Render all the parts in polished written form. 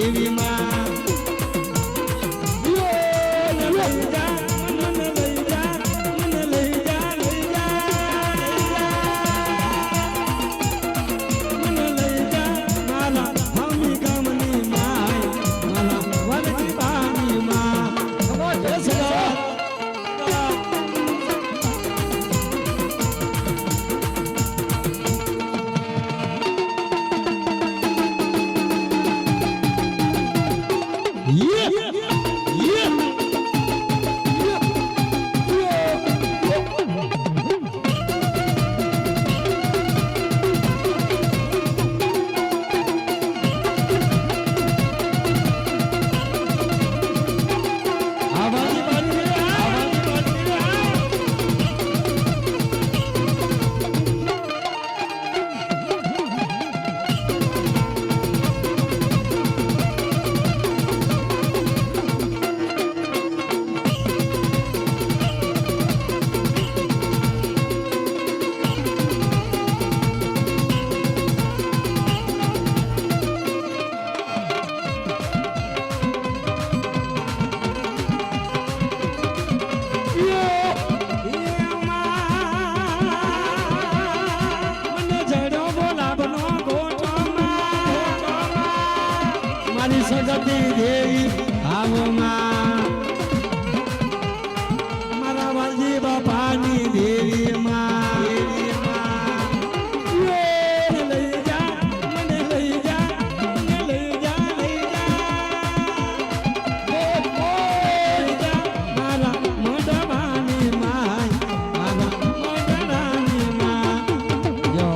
દેવી માં સગતી દેવી ભાવમાં મારા વાલજી બાપાની દેવી માં લઈ જા મને લઈ જા મને લઈ જા મારા મોઢવાની માં મારા મોઢવાની માં જો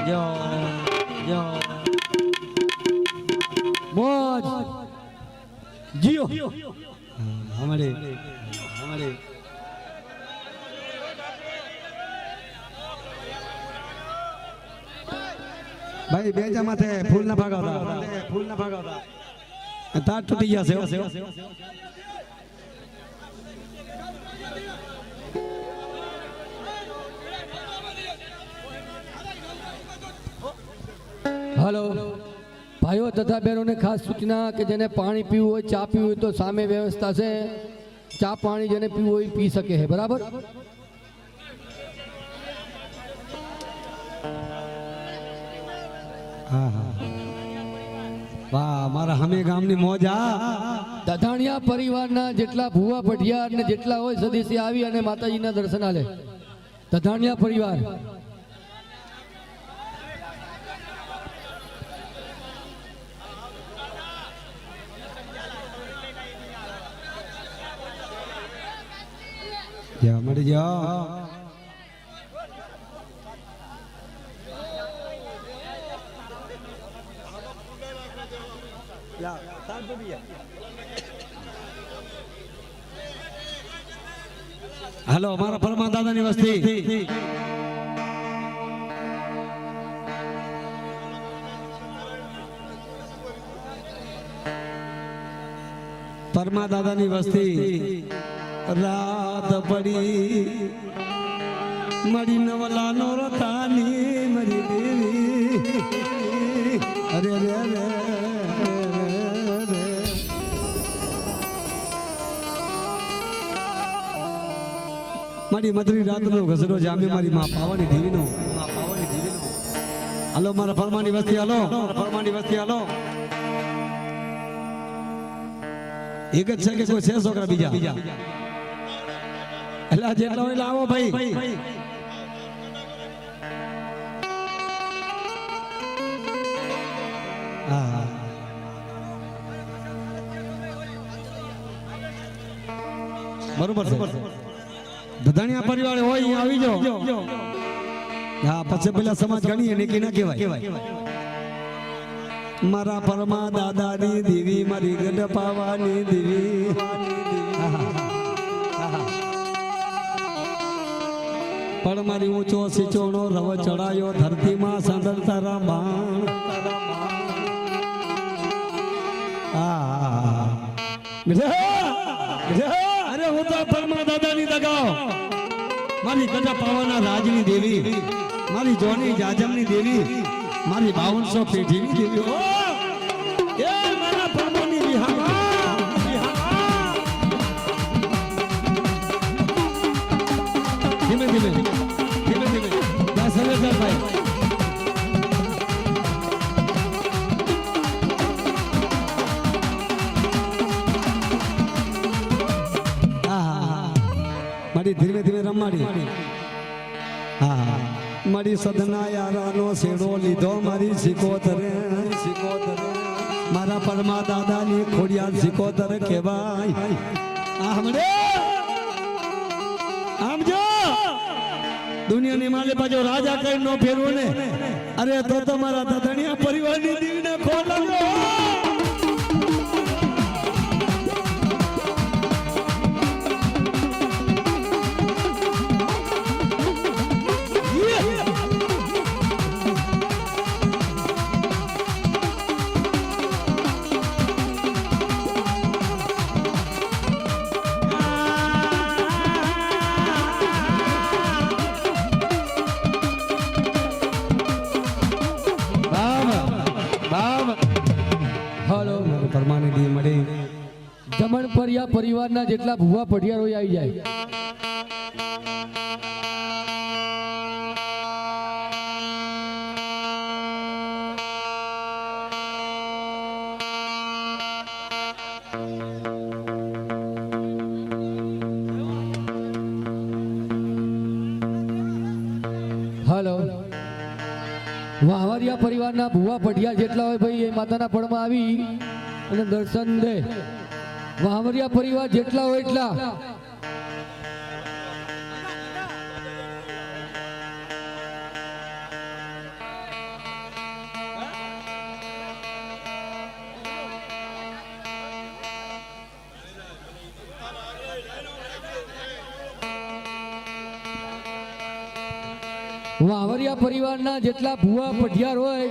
જો જો मौज जियो हमारे भाई बेजा माथे फूल ना भागावता तार टूटी गया सेवा हेलो भाइयों तथा बहनों ने खास सूचना कि जेने पानी पीवू हो चा पीवू तो सामे व्यवस्था से चा पानी जेने पीवू हो पी सके है बराबर। हाँ हाँ वाह मारा हमें गामनी मौज आ दधाणिया परिवारना जेटला भुवा भटियार ने जेटला होय सदस्य आवी अने माताजीना दर्शन आले दधाणिया परिवार जा मर जा हेलो हमारा परमा दादा ની વસ્તી પरमा દાદા ની વસ્તી रात पड़ी मरी नवला नौरतानी मरी देवी अरे अरे अरे मरी मदरी रात नो घसरो जामे मारी मां पावनी देवी नो हेलो मारा फरमानी वस्ती हेलो एक જ છે કે કોઈ છે છોકરા બીજા એલા જેટલા હોય લાવો ભાઈ હા બરોબર છે દધાણિયા પરિવાર હોય અહીં આવી જાઓ હા પછી પેલા સમાજ ગણીએ ને કે ના કહેવાય મારા પरमा દાદાની દેવી મારી ગઢ પાવાની દેવી પણ મારી ઊંચો સિચોણો રવ ચડાયો ધરતીમાં સાંદળ તારા બાણ અરે હું તો પरमा દાદાની દગાઓ મારી ગઢ પાવાના રાજની દેવી મારી જોની જાજમની દેવી મારી 5200 પેઢીની દેવી મારી સદના યારાનો શેડો લીધો મારી સિકોતરે મારા પરમા દાદાની ખોડિયાર સિકોતર કહેવાય. આમ જો દુનિયાની માલે પાછો રાજા કઈ નો ફેરવો ને. અરે તો તમારા દાદાણીયા પરિવારની દીવીને ખોલાવ્યો. જમણ ફરિયા પરિવારના જેટલા ભૂવા પઢિયારો આવી જાય. હલો, વાવરિયા પરિવારના ભૂવા પઢિયા જેટલા હોય ભાઈ એ માતાના પડમાં આવી અને દર્શન દે. વાવરિયા પરિવાર જેટલા હોય એટલા. વાવરિયા પરિવારના જેટલા ભૂવા પઢિયાર હોય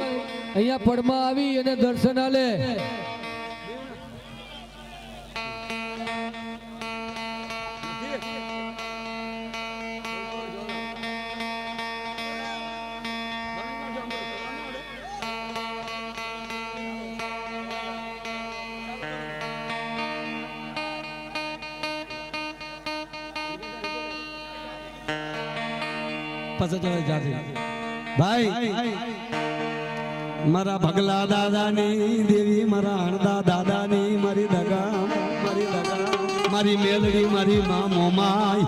અહીંયા પડમાં આવી અને દર્શન આલે. ભાઈ મારા ભગલા દાદાની દેવી મારા અણદા દાદાની મારી દગા મારી મેલડી મારી માં મોમાય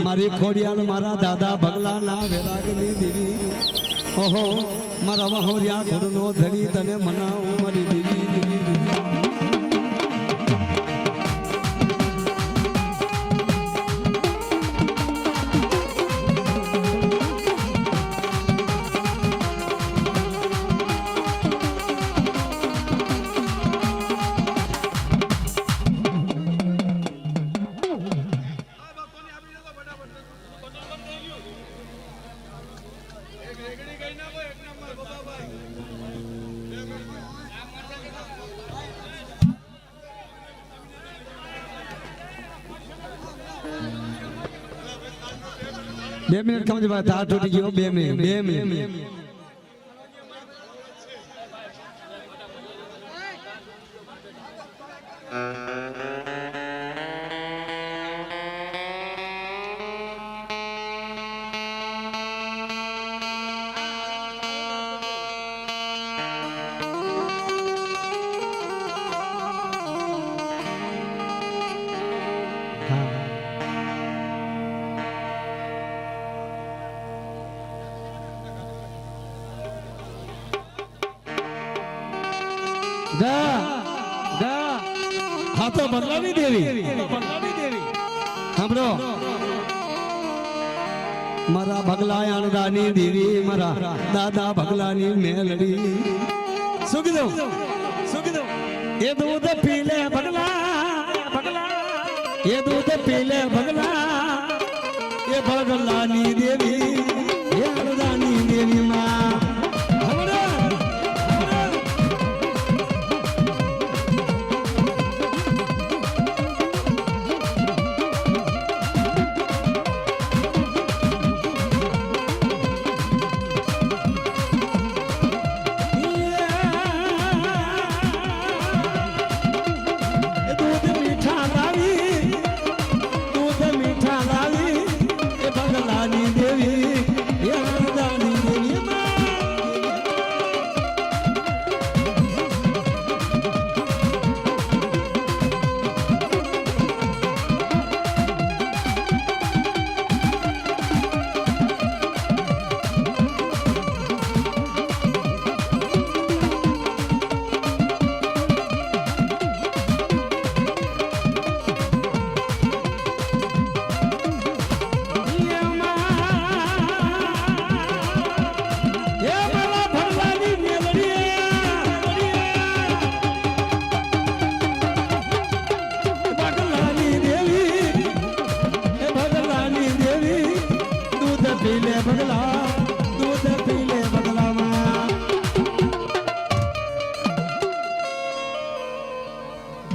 મારી ખોડિયાલ મારા દાદા ભગલા ના વેરાગની દેવી. ઓહો મારા વહોરિયા ઘોડનો ધણી તને મનાવું મારી દેવી. બે મિનિટ કમ છે ભાઈ, તાર તૂટી ગયો. 2 મિનિટ. હા તો બદલાવી દેવી. સાંભળો મારા ભગલા અણદાની દેવી મારા દાદા ભગલાની મેલડી. શું કીધું? એ દૂધ પીલે ભગલા એ દૂધ પીલે ભગલા એ ભગલાની દેવી એ અણદાની દેવી માં. દેવી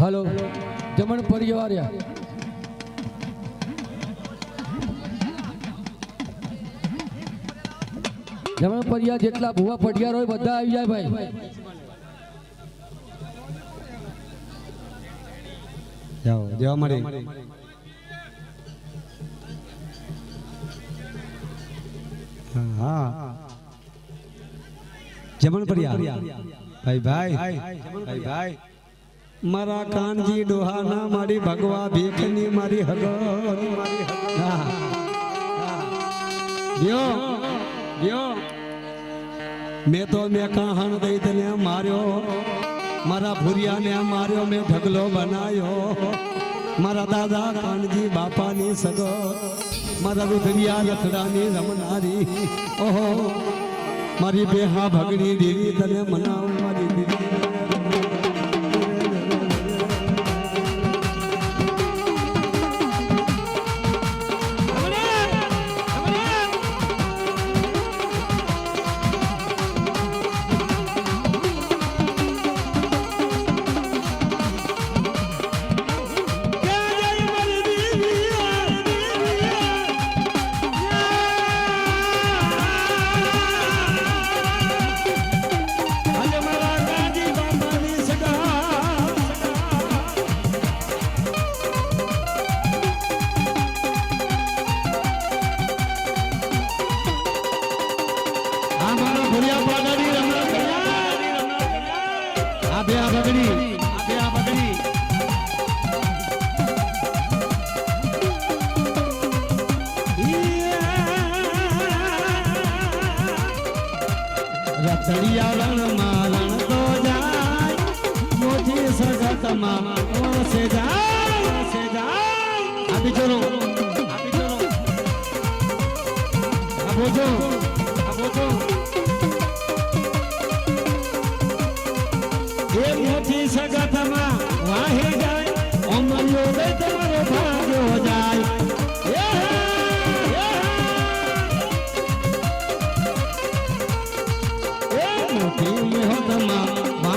હલો જમણ પરિવાર્યા જમણ પરિવાર જેટલા ભૂવા પટિયાર હોય બધા આવી જાય ભાઈ જાઓ જેવા મળે હા જમણ પરિયા ભાઈ ભાઈ ભાઈ ભાઈ મારા કાનજી ડોહાના મારી ભગવા ભીખની મારી હગર મેં તો મેં કહાણ દઈ તને માર્યો મારા ભૂરિયાને માર્યો મેં ઢગલો બનાવ્યો મારા દાદા કાનજી બાપાની સગર મારા રુદરિયા લખડાની રમનારી ઓહો મારી બેહા ભગણી દેવી તને મનાવ મારી દેવી રતડિયા રણ મારણ તો જાય મોજી સગતમાં ઓસે જાય આ બિચારો આ બોજો એ મોજી સગતમાં વાહે જાય અમલ્યો દે તમારો ભાગ્યો જાય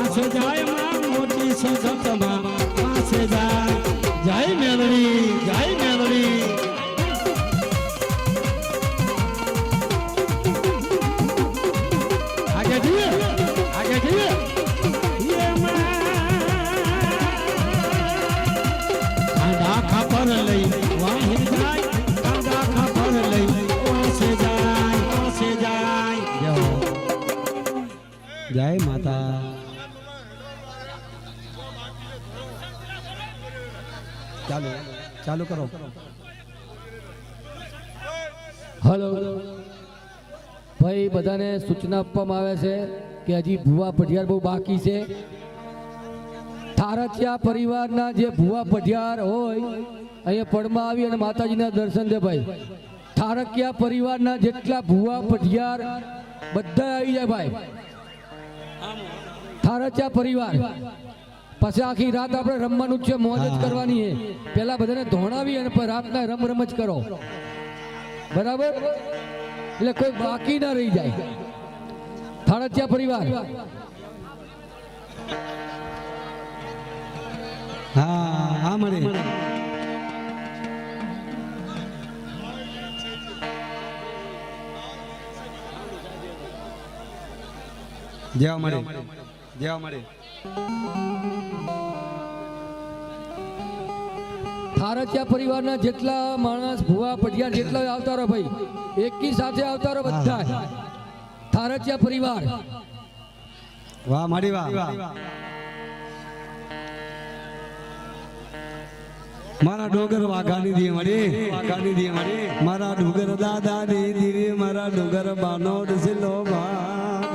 પાસે જાય માં મોટી સગતમાં પાસે જાય જય મેલડી આગે જઈએ કાંડા ખાપર લઈ વાહી જાય કાંડા ખાપર લઈ પાસે જાય જય માતા ચાલુ કરો હલો ભાઈ બધાને સૂચના આપવામાં આવે છે કે હજી ભુવા પઢિયાર બહુ બાકી છે થારચિયા પરિવારના જે ભુવા પઢિયાર હોય અહીંયા પડમાં આવી અને માતાજીના દર્શન દે ભાઈ થારકિયા પરિવારના જેટલા ભુવા પઢિયાર બધા આવી જાય ભાઈ થારચિયા પરિવાર પછી આખી રાત આપણે રમવાનું છે મોજ જ કરવાની છે પેલા બધાને ધોણાવી અને રાતના રમ જ કરો બરાબર એટલે કોઈ બાકી ના રહી જાય થાળચિયા પરિવાર હા મળે જેવા મળે થારચિયા પરિવારના જેટલા માણસ ભુવા પઢિયાર જેટલા આવતા રહો ભાઈ એકી સાથે આવતા રહો બધા થારચિયા પરિવાર વાહ મારી વાહ મારા ડોગર વાઘાની દી મળી મારા ડુગર દાદા ની દીરી મારા ડુગર બાનોડ સિલો ભાગ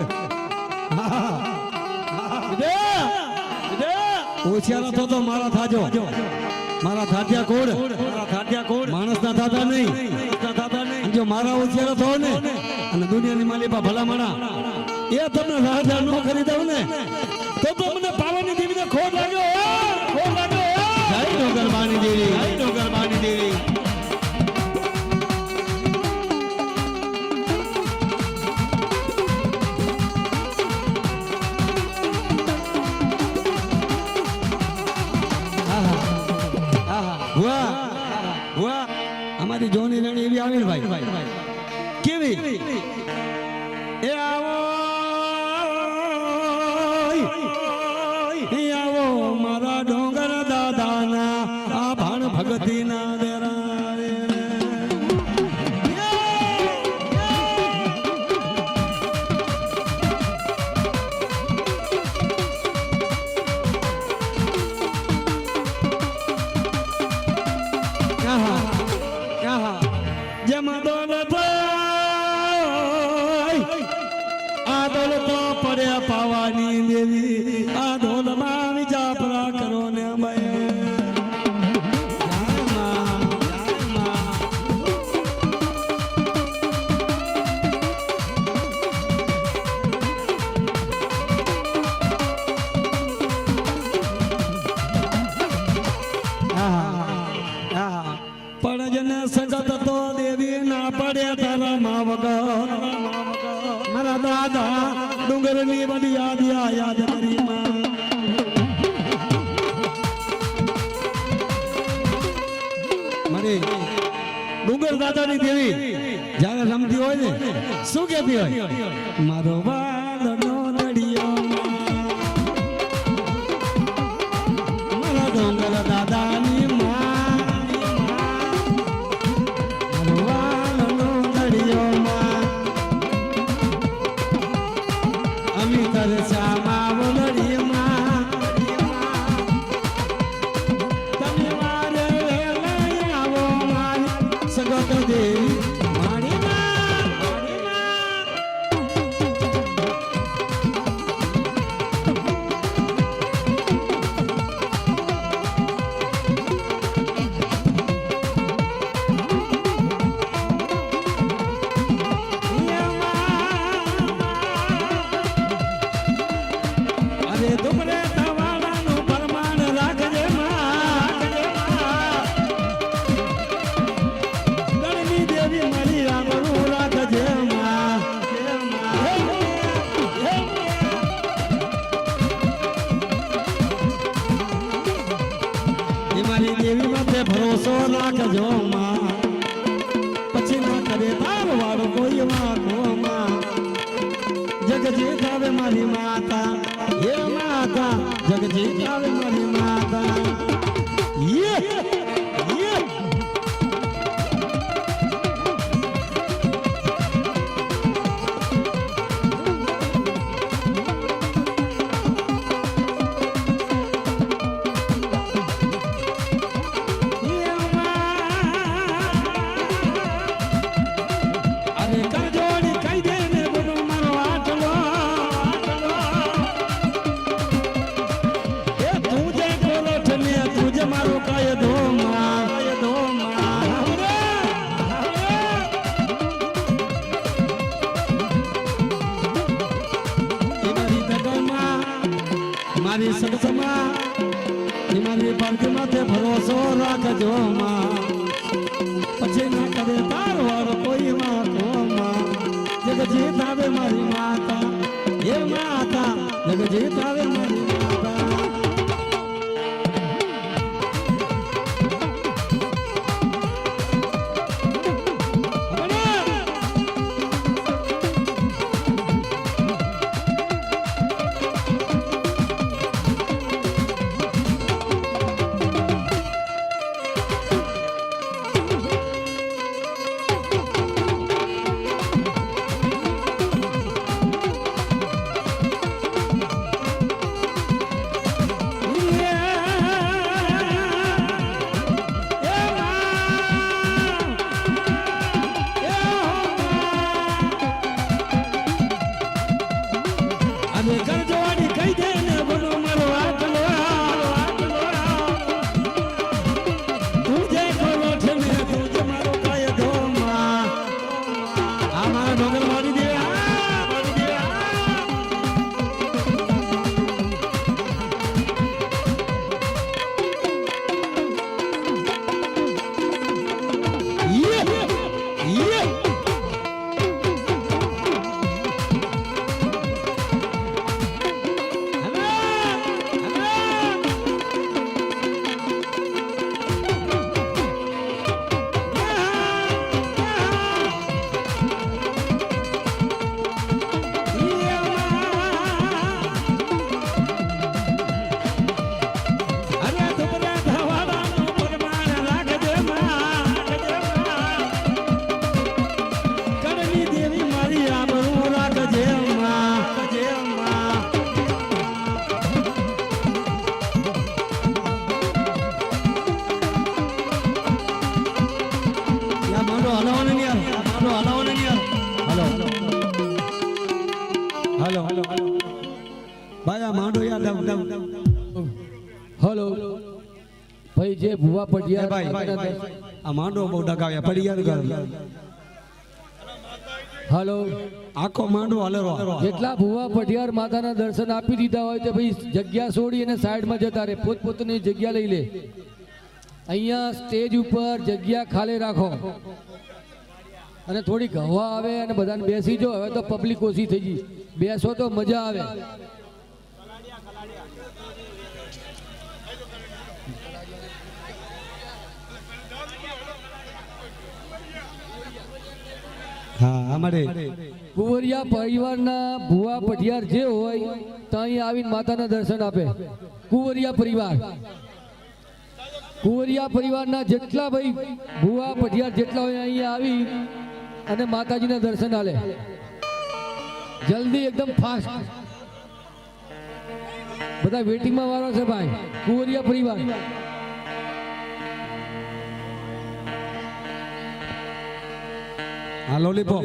ઓછિયારો તો મારા થાજો મારા થાટિયા કોડ માણસ ના થાતા નહીં જો મારા ઓછિયારો થો ને અને દુનિયાની માલિપા ભલા માણા એ તમને રાજા નો કરી દઉં ને તો મને પાવાની દેવીને ખોટ લાગ્યો જય ડોગરબાની દેવી એ આવો એ આવો મારા ડોંગર દાદાના આ ભાણ ભગતીના દેરા રે. જેમાં દોલત આ દોલત પડ્યા પાવાની દેવી આ ધોલમાં વિજાપરા કરો ને ભાઈ. પણ જેને સગત તો દેવી ના પડે તારા મા વગર મારા દાદા ડુંગર ની બધી યાદ કરી માં. મારી ડુંગર દાદાની દેવી જ્યારે રમતી હોય ને શું કહેતી હોય? મારો વાલનો નડિયો મારા ડુંગર દાદાની ભરોસો રાખજો માં પછી ના કરે તાર વાળો કોઈ માં જગજીત આવે મારી માતા હે માતા જગજીત આવે મારી માતા. મારી સગસમાં મારી પાલકી માથે ભરોસો રાખજો માં પછી ના કરે તાર વાળો કોઈ માં જગજીત આવે મારી માતા હે માતા જગજીત આવે મારી માતા. ભાઈ આ માંડો યાર હલો ભાઈ જે ભુવા એ પટિયા ભાઈ આ માંડો બહુ ડગાવ્યા પડી યાર હલો આખો માંડો હલેરો જેટલા ભુવા પટિયાર માતાના દર્શન આપી દીધા હોય તો ભાઈ જગ્યા છોડી અને સાઈડમાં જતા રહે, પોતપોતાની જગ્યા લઈ લે. અહીંયા સ્ટેજ ઉપર જગ્યા ખાલી રાખો અને થોડીક હવા આવે અને બધાને બેસી જો. હવે તો પબ્લિક ઓછી થઈ ગઈ, બેસો તો મજા આવે. હા અમારે કુંવરિયા પરિવારના ભુવા પટિયાર જે હોય તો અહીં આવીને માતાના દર્શન આપે. કુંવરિયા પરિવારના જેટલા ભાઈ ભુવા પટિયાર જેટલા હોય અહીંયા આવી અને માતાજીના દર્શન આલે. જલ્દી એકદમ ફાસ્ટ, બધા વેટિંગમાં વાળો છે ભાઈ. કુંવરિયા પરિવાર હા લોલીપોપ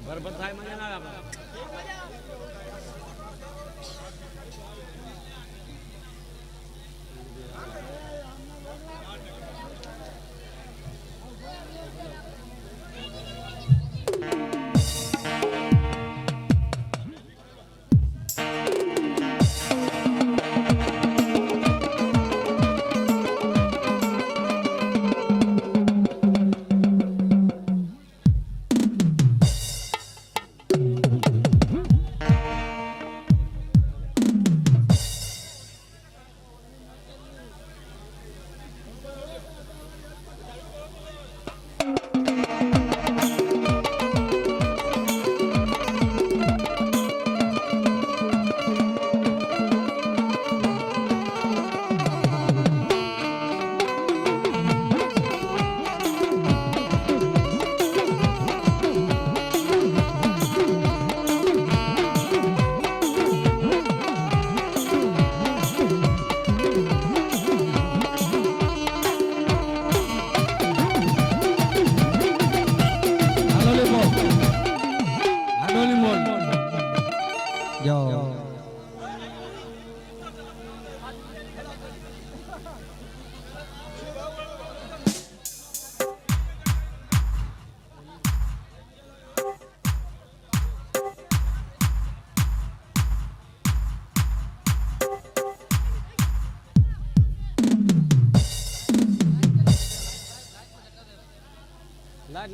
બરબર થાય મને ના આવે.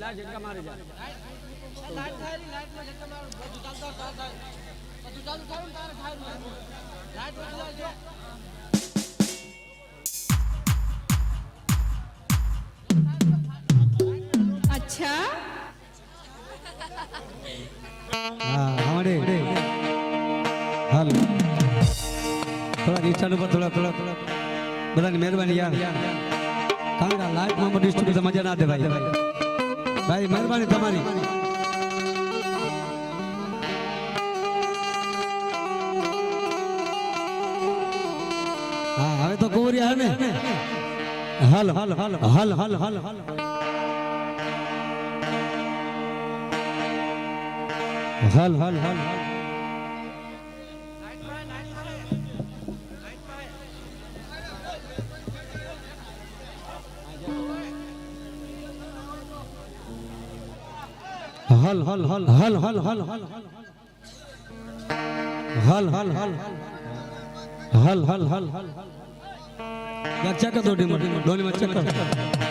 લાઈટ ઝટકા મારી જાય. લાઈટ થાય ની લાઈટ માં ઝટકા મારો બધું ચાલતા થાય બધું ચાલુ થાય ને તારે થાય લાઈટ વધી જાય છે. अच्छा હા હમારે હાલ થોડા ડિસ્ટન્સ ઉપર થોડા બધાની મહેરબાની યાર, કારણ કે લાઈટમાં ડિસ્ટન્સ મજા ના દે ભાઈ. ભાઈ મહેરબાની તમારી. હા હવે તો કુંવરિયા હે ને. હાલ હાલ હાલ હાલ હાલ હાલ હાલ હાલ હાલ હાલ હલ હલ હલ હલ હલ હલ હલ હલ હલ હલ હલ હલ હલ ચેક કર ડોલી માં ચેક કર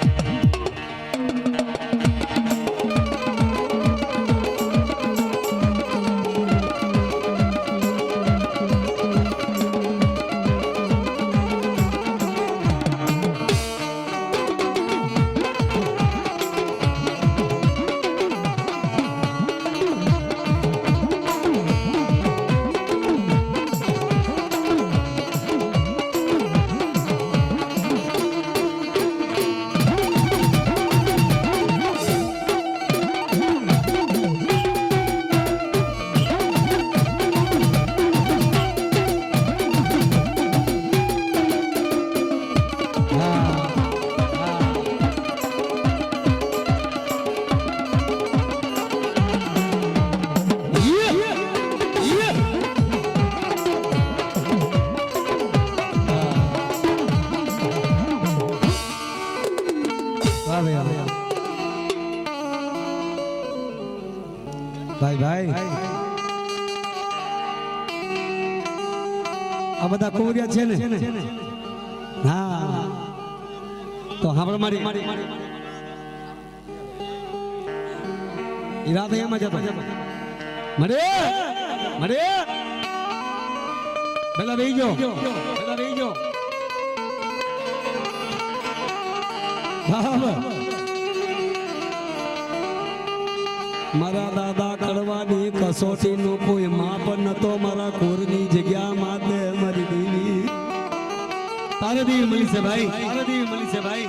ભાઈ ભાઈ આ બધા કોરિયા છે ને હા તો આપણે મારી ઈરાદા એમ જ હતો મરે મરે પેલા બેહી ગયો મારા દાદા કડવાની કસોટી નું કોઈ માપ નતો મારા કોરની જગ્યા માતે મારી દેવી તારે દેવી મળી છે ભાઈ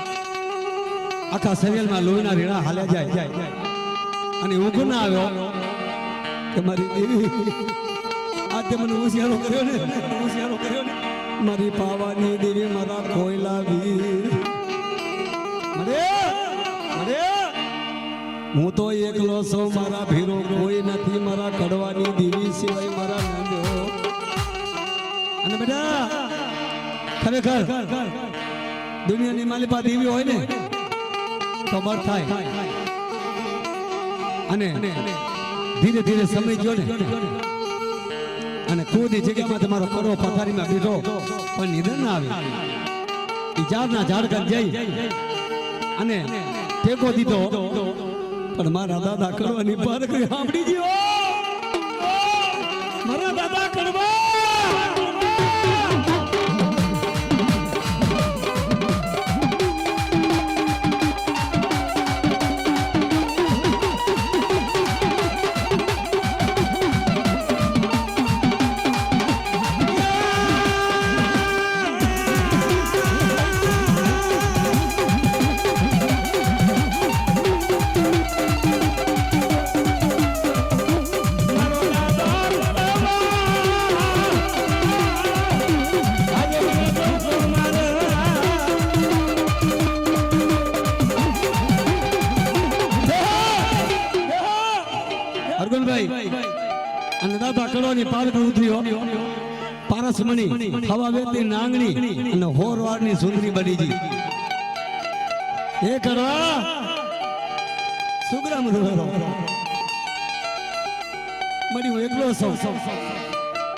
આખા શરીરમાં લોહીના રેડા હાલ્યા જાય અને ઊંઘ ના આવ્યો કે મારી દેવી આજે મને હોશિયારો કર્યો ને મારી પાવાની દેવી મારા કોયલા વીર મરે હું તો એકલો છું મારા ભીરો કોઈ નથી મારા કડવાની દેવી સિવાય મારા નાંદો અને બેટા ખરેખર દુનિયાની માલિપા દેવી હોય ને તો બર થાય અને ધીરે ધીરે સમય ગયો ને અને ખુદની જગ્યામાં તમારો કરો પથારીમાં બેઠો પણ નિધન ના આવે એ ઝાડના ઝાડ કર જઈ અને ટેકો દીધો પણ મારા દાદા કરવાની પાર કરી સાંભળી ગયો મારા દાદા કરવા અને દાદા કડવાની પાર ઉતર્યો પારસમણી હવા વેતી નાંગણી અને હોરવારની સુંદરી બની ગઈ એ કડવા સુગ્રામ રૂવારો મળી હું એકલો છું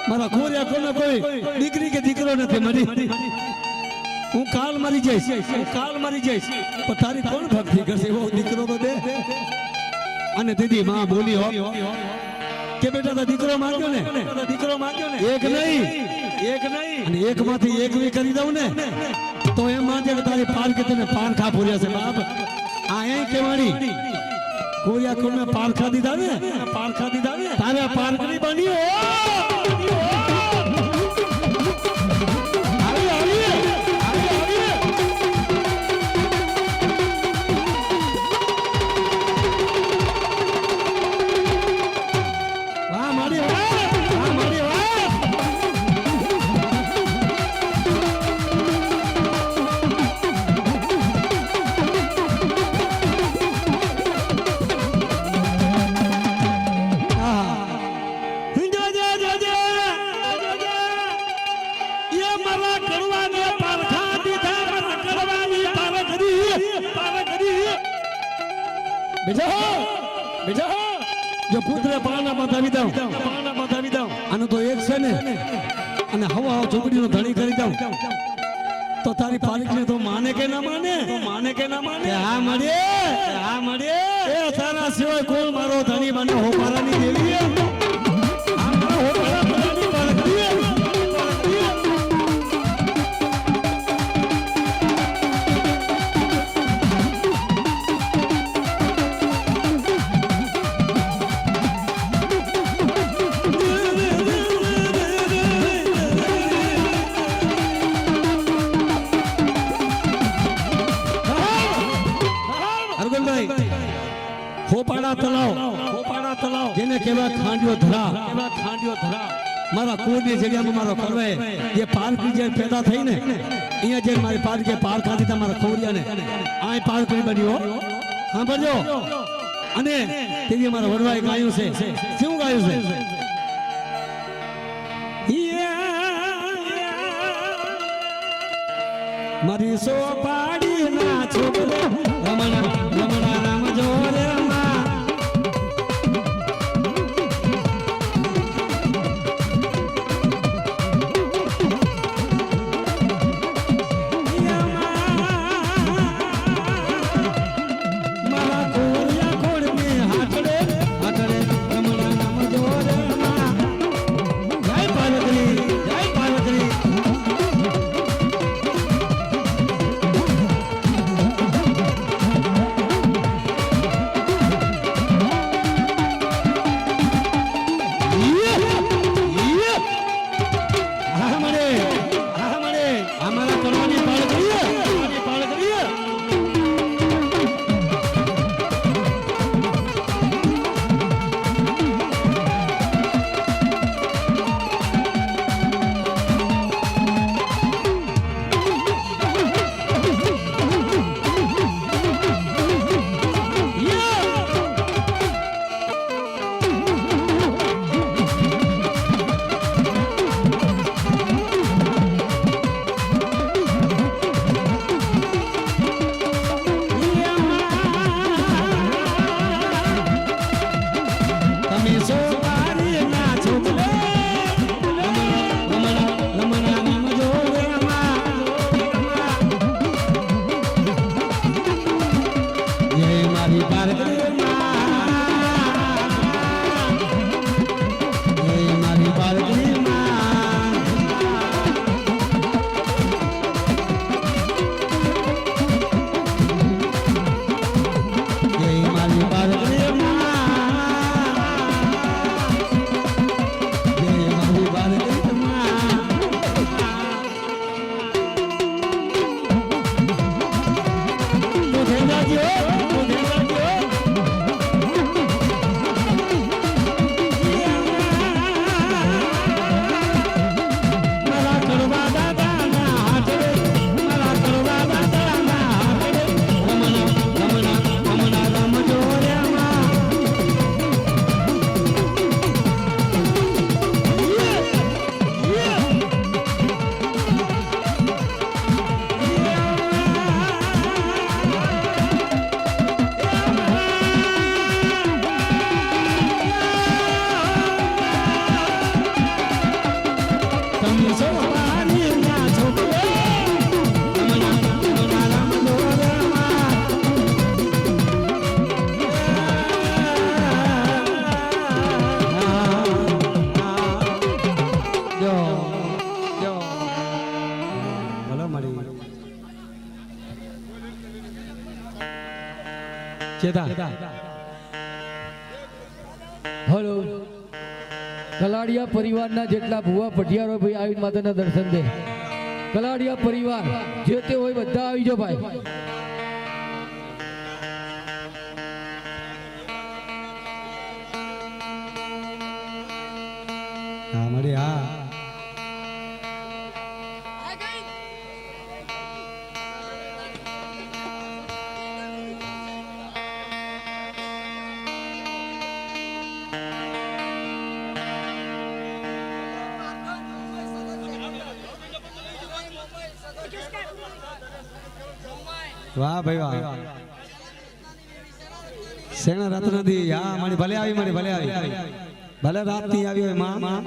મારા ખોરિયા કોને કોઈ દીકરી કે દીકરો નથી મળી હું કાલ મરી જઈશ પણ તારી કોણ ભક્તિ કરશે એવો દીકરો તો દે અને દીદી માં બોલી હો કે બેટા તો દીકરો માંગ્યો ને એક નહીં અને એક માંથી એક વી કરી દઉં ને તો એમ માંગે કે તારી પાર કે તને પારખા પૂર્યા છે બાપ આ એ કેવાણી કોરિયા કોને પારખા દીધા ને તારે પારખરી બની હો બેજા જો પુત્રે પાણા બતાવી દઉં આનો તો એક છે ને અને હવા ઝૂંપડીનો ધણી કરી દઉં તો તારી પાલિકને તો માને કે ના માને કે હા મળે એ તારા સિવાય કોણ મારો ધણી બને હોપારાની દેવી આ મારો હોપારા ધણી પાલકડી હોપાડા તલાવ જેને કહેવાય ખાંડિયો ધરા મારા કુળની જગ્યામાં મારો કરવે જે પાલકી જે પેદા થઈ ને અહીંયા જે મારી પાલકી પાર ખાધી તમારા ખોડિયાને આ પાલકી બન્યો સાંભળજો અને તેની મારા વડવાએ ગાયું છે શું ગાયું છે મારી સોપાડી ના છોકરો રમણા રામ જોરે હલો કલાડિયા પરિવારના જેટલા ભુવા પઢિયારો ભાઈ આવીને માતાના દર્શન દે કલાડિયા પરિવાર જે તે હોય બધા આવી જાઓ ભાઈ હા મળે હા વાહ ભાઈ વાહ સેના રત્ન દી હા મારી ભલે આવી ભલે રાત ની આવી હોય માં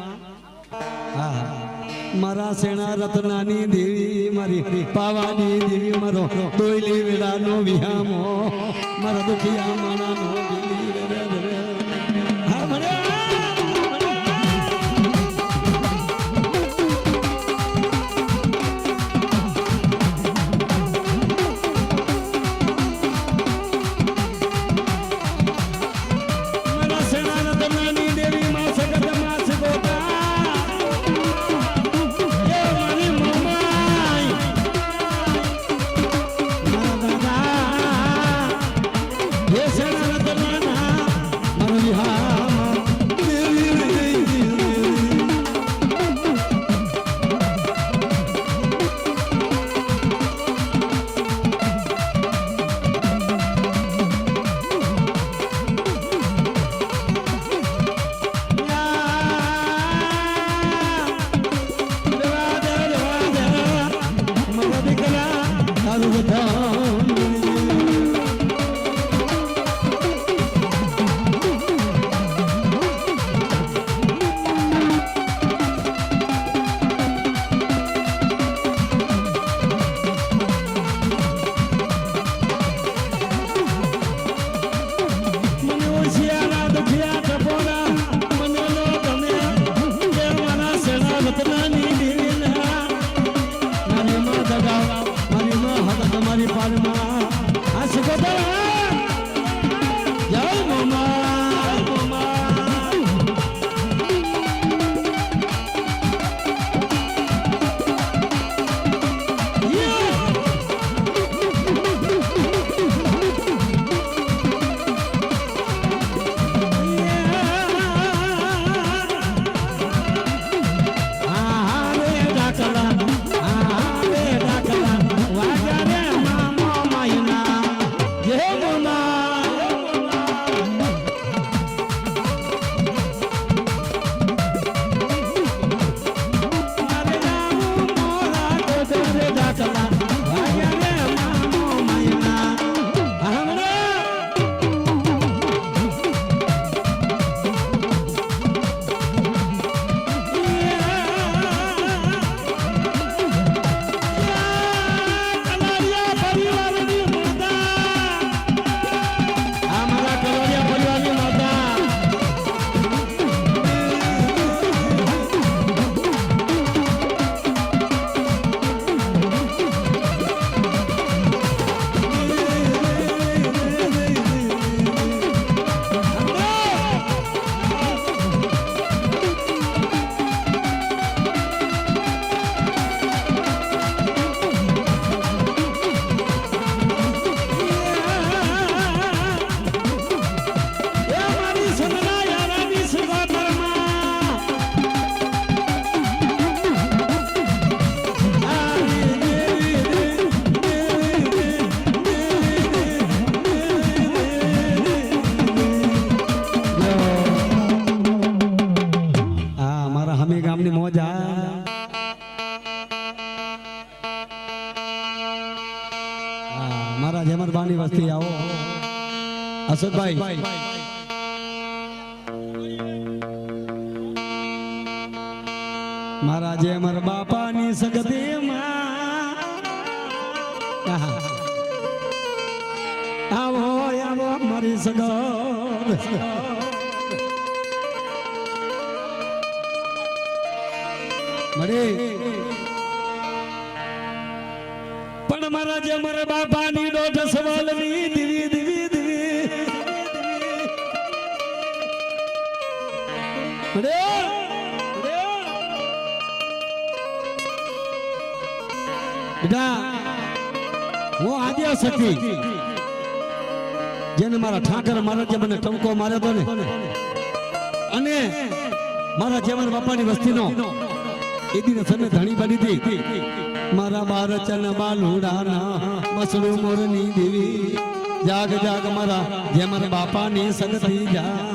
હા મારા સેના રત્નાની દેવી મારી પાવાની દેવી મારો દોયલી વેલાનો વિહામો મારા દુખિયા માણાનો દિલી હા મને મારા જેમરબાની વસ્તી આવો અશોકભાઈ મારા જેમર બાપાની સગતીમાં આવો આવો મારી સગત મળી પણ મારા જેમર બાપાની દોઢ સવાલની દીવી દીવી દીવી બેટા હું આદ્ય શક્તિ જેને મારા ઠાકર મારા જે મને ટંકો માર્યો હતો ને અને મારા જેમર બાપાની વસ્તીનો એ દિને તમે ધણી બની હતી મારા બાર ચન બાલુડાના મસળું મોરની દેવી જાગ જાગ મારા જેમર બાપાની સગતી જા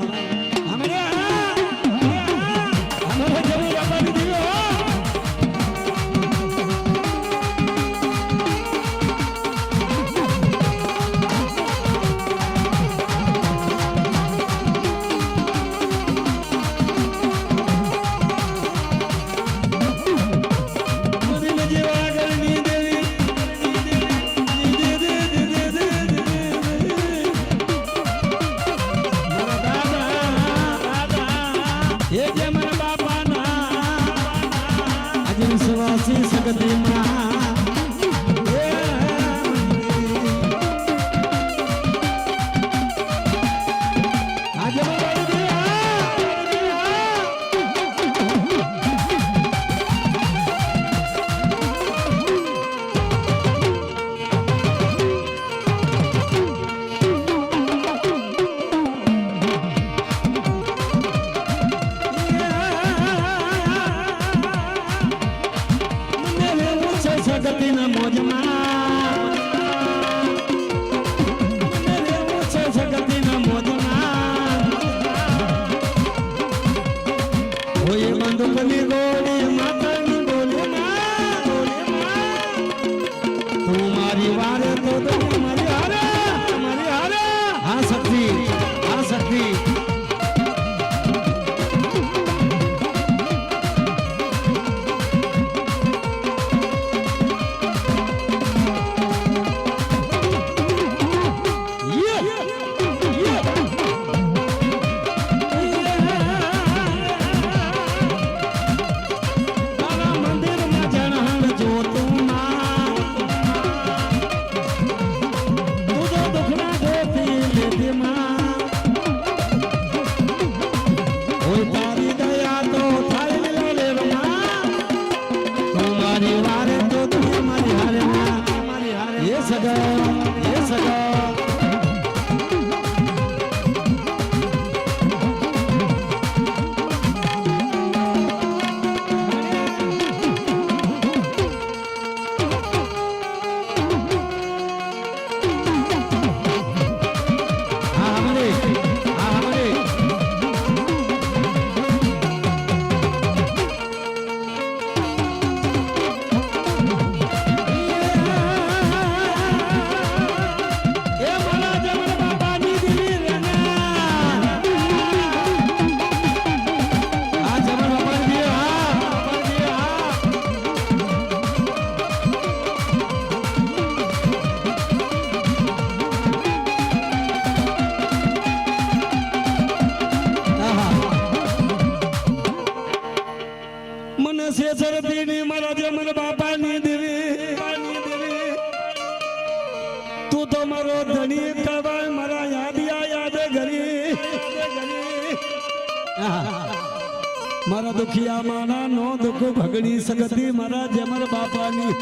મારા દુખિયા માના નો દુઃખ ભગડી સગતી મારા જેમર બાપાની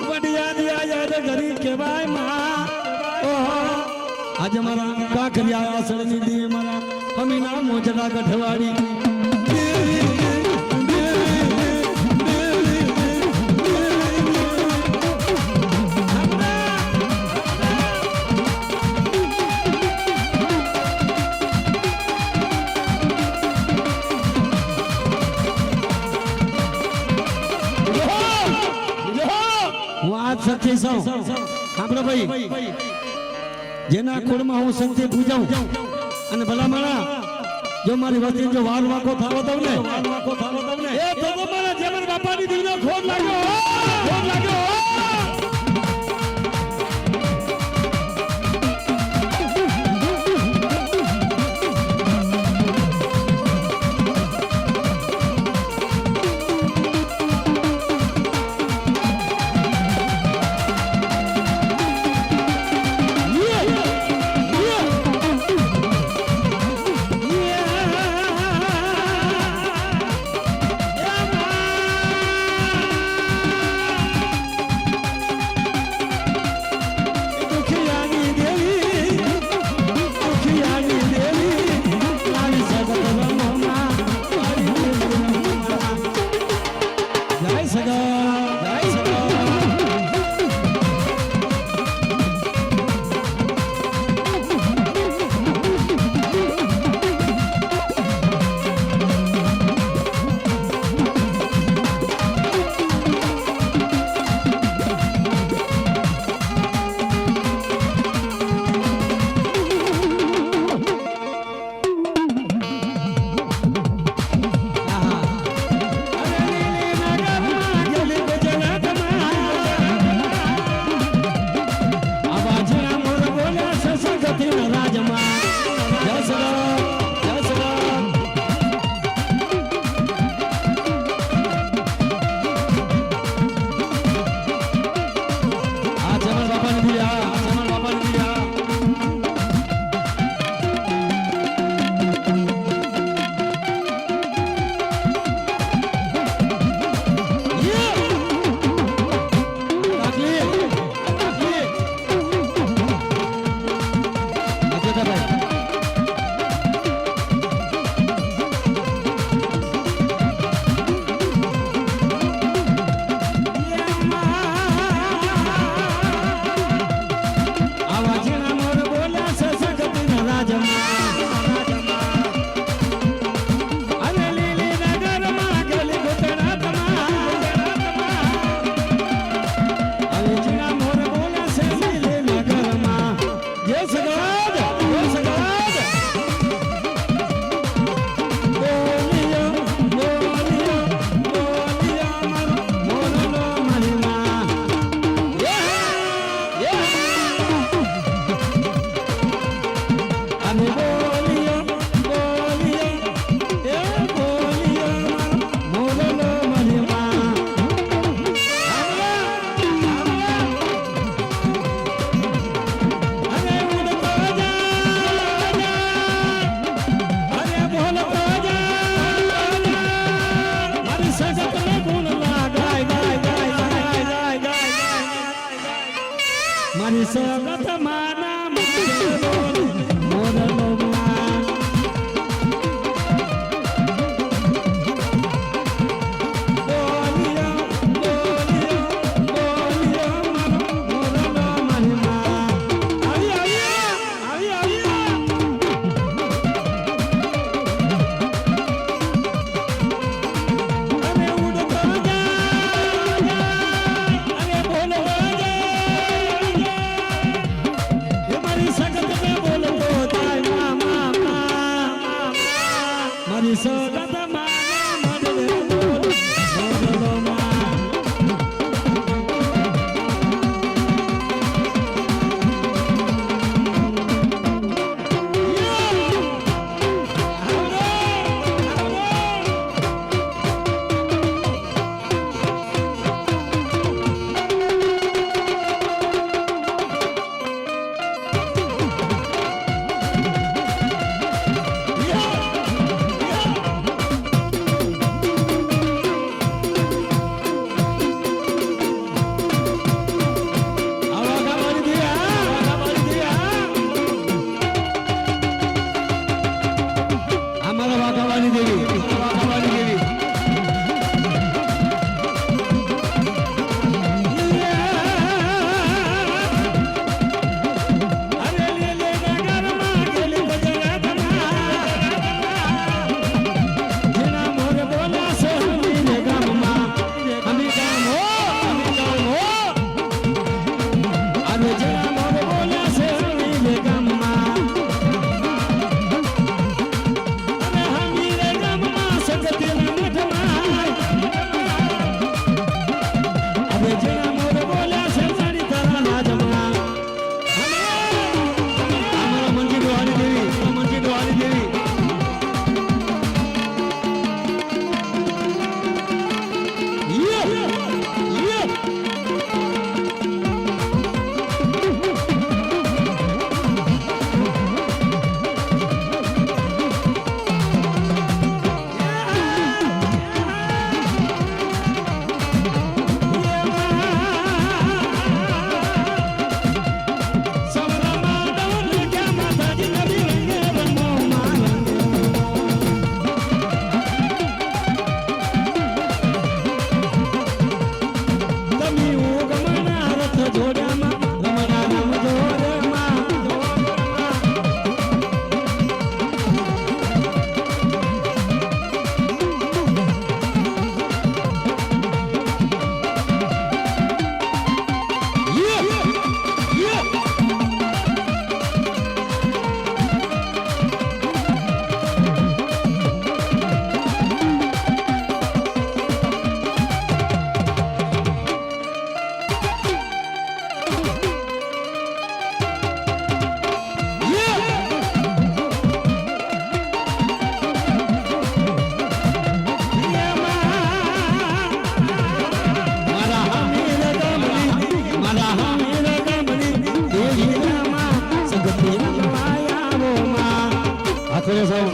વડિયાની યાદ ઘરી કહેવાય માં ઓહો આજે મારા કાકરિયા આસળની દી મારા અમીના મોજડા ગઠવાડી સખી સૌ આપણે ભાઈ જેના કુળમાં હું શક્તિ પૂજાઉં અને ભલા માણા જો મારી વસ્તી જો વાર વાકો થાવો દઉં ને એ તો મારા જેમન બાપાની દીવનો ખોટ લાગ્યો મારી સગત માના મોરલો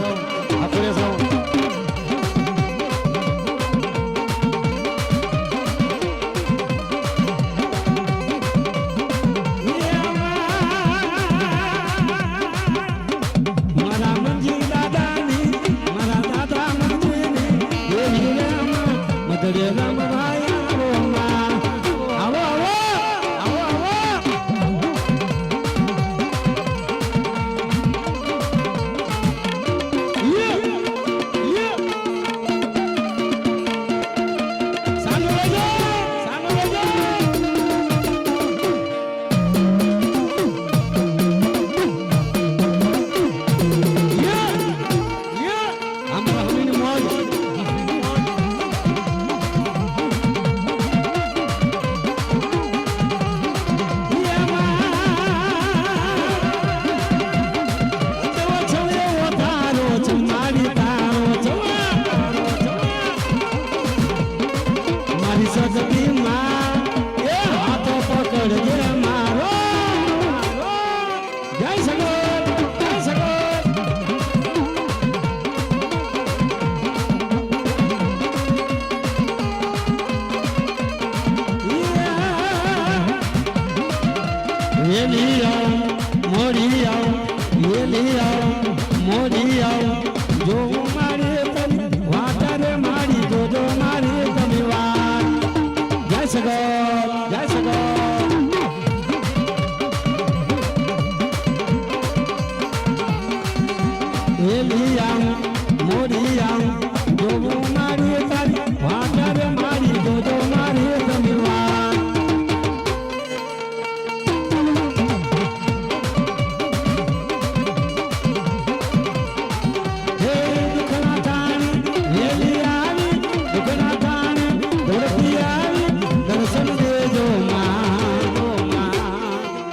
આપણે સૌ મારા મંજી દાદાની મારા દાદા મંજીની એ હીરામાં મધડે રામ ભાઈ આવો આવો આવો આવો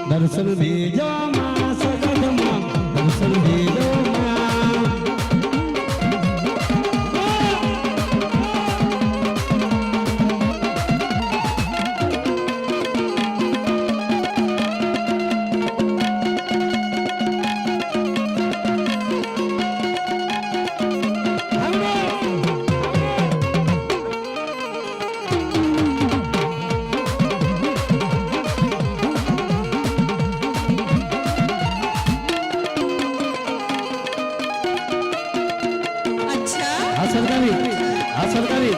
દર્શન દેજો માં સગદમાં દર્શન દેજો માં આ સરકારી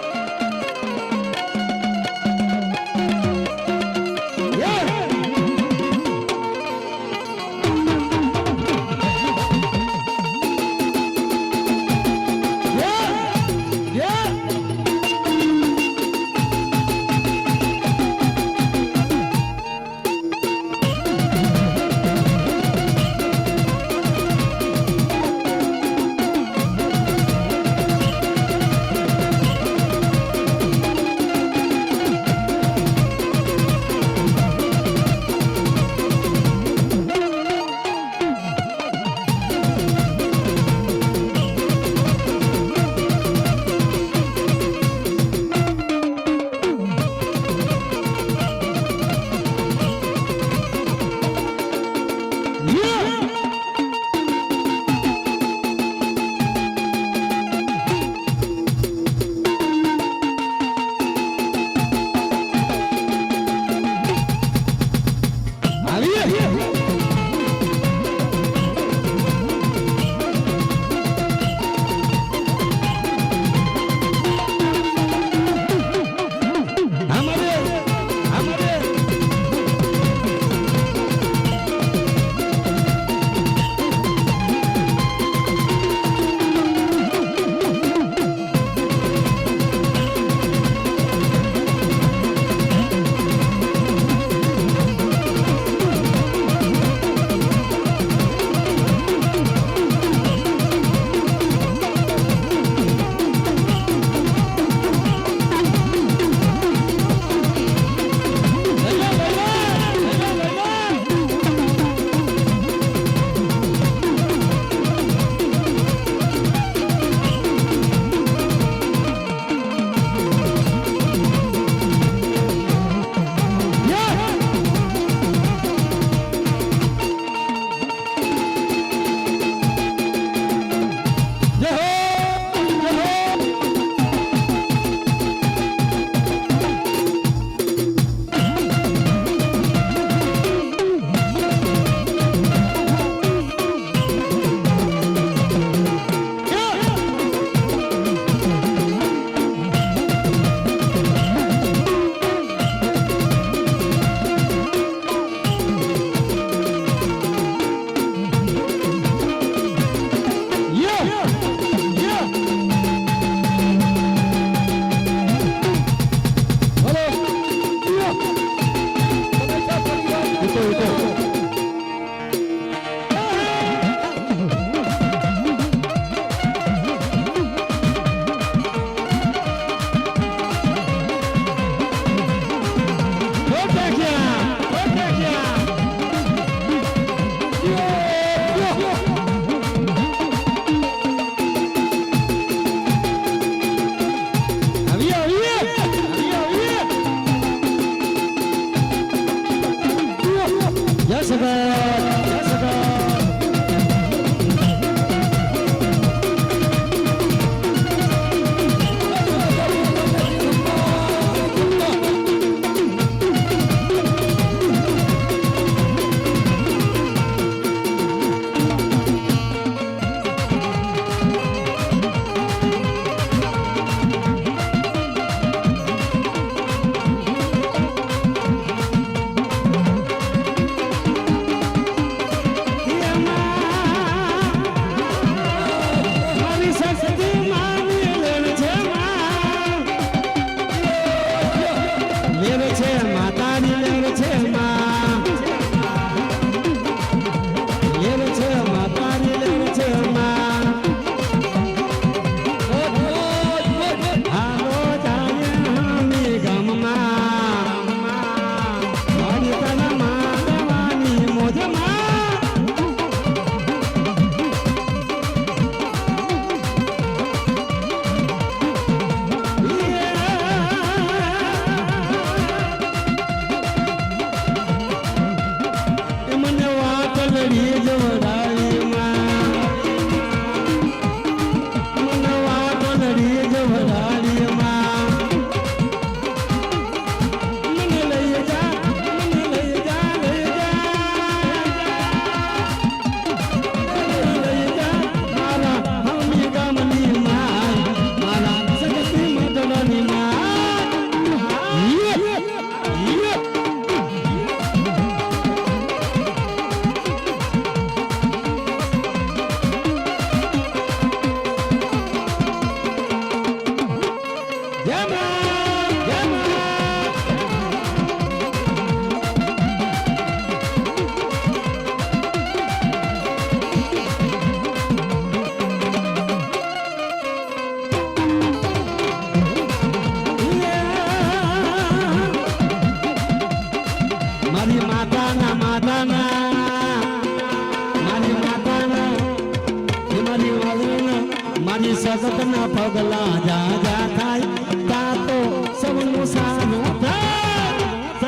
સગતના પગલા જા જા થાય તા તો સૌનું સારું થાય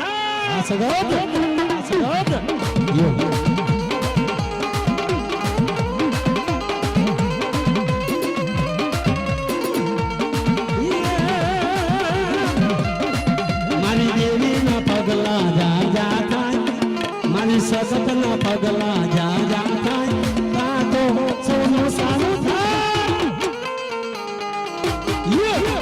આ સગત યો મારી દેવીના પગલા જા જા થાય મારી સગતના પગલા જા જા થાય તા તો સૌનું સારું થાય યો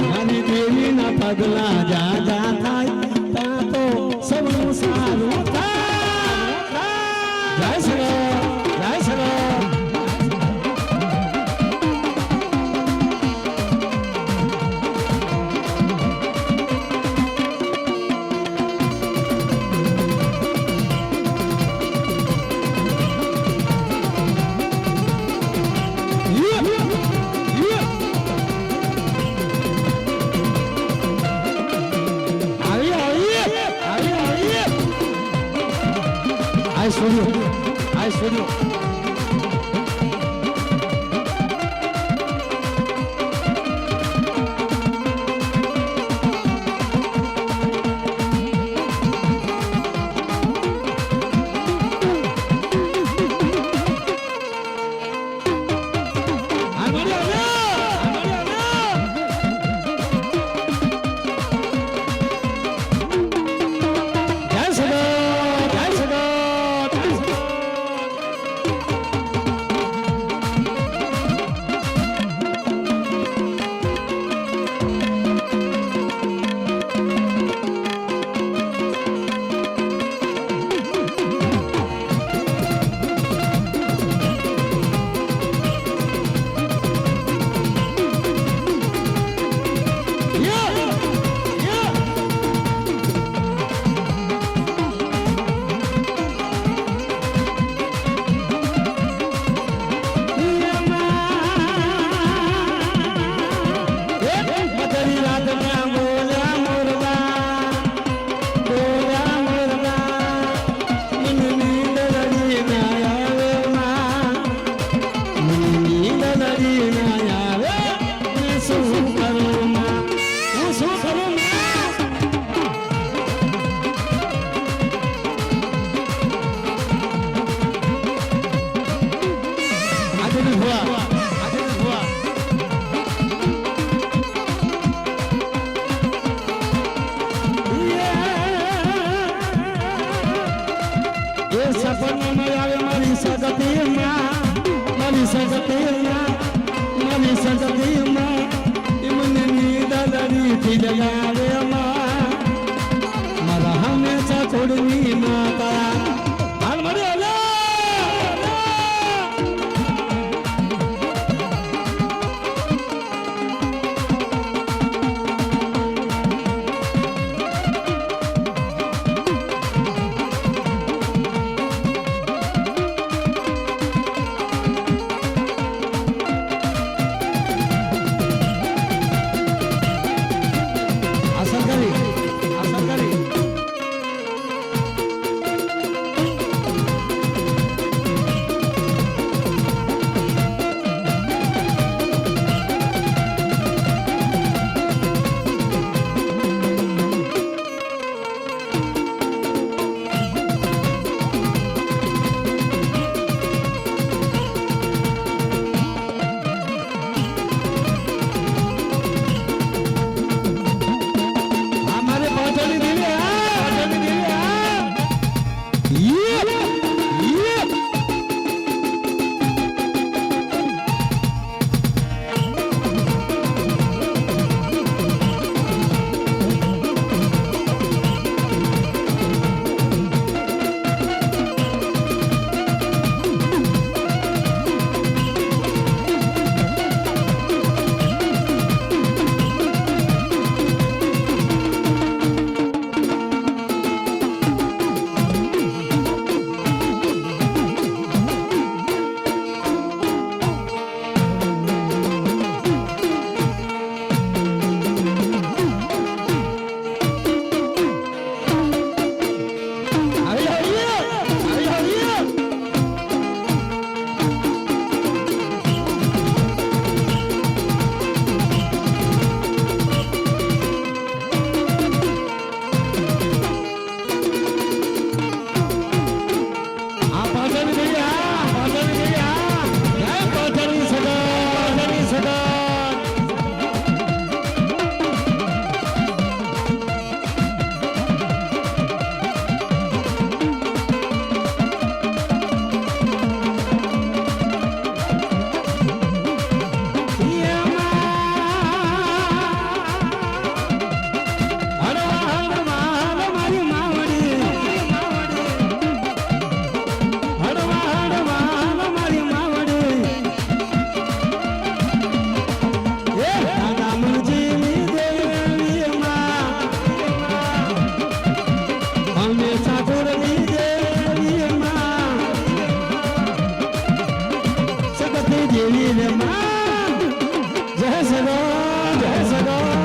મારી દેવીના પગલા જા જા થાય તા તો સૌનું સારું થાય જય શ્રી જય શ્રી I studio. જય સગા જય સગા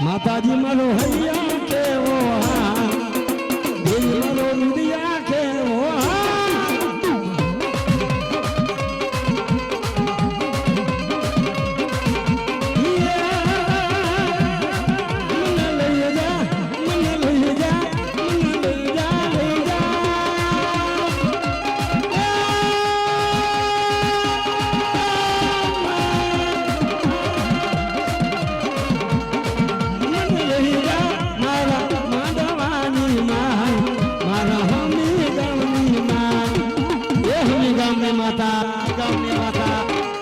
માતાજી મારો હૈયા કેવો હા દેવી મારો રુદિયા કેવો માતા ગામની માતા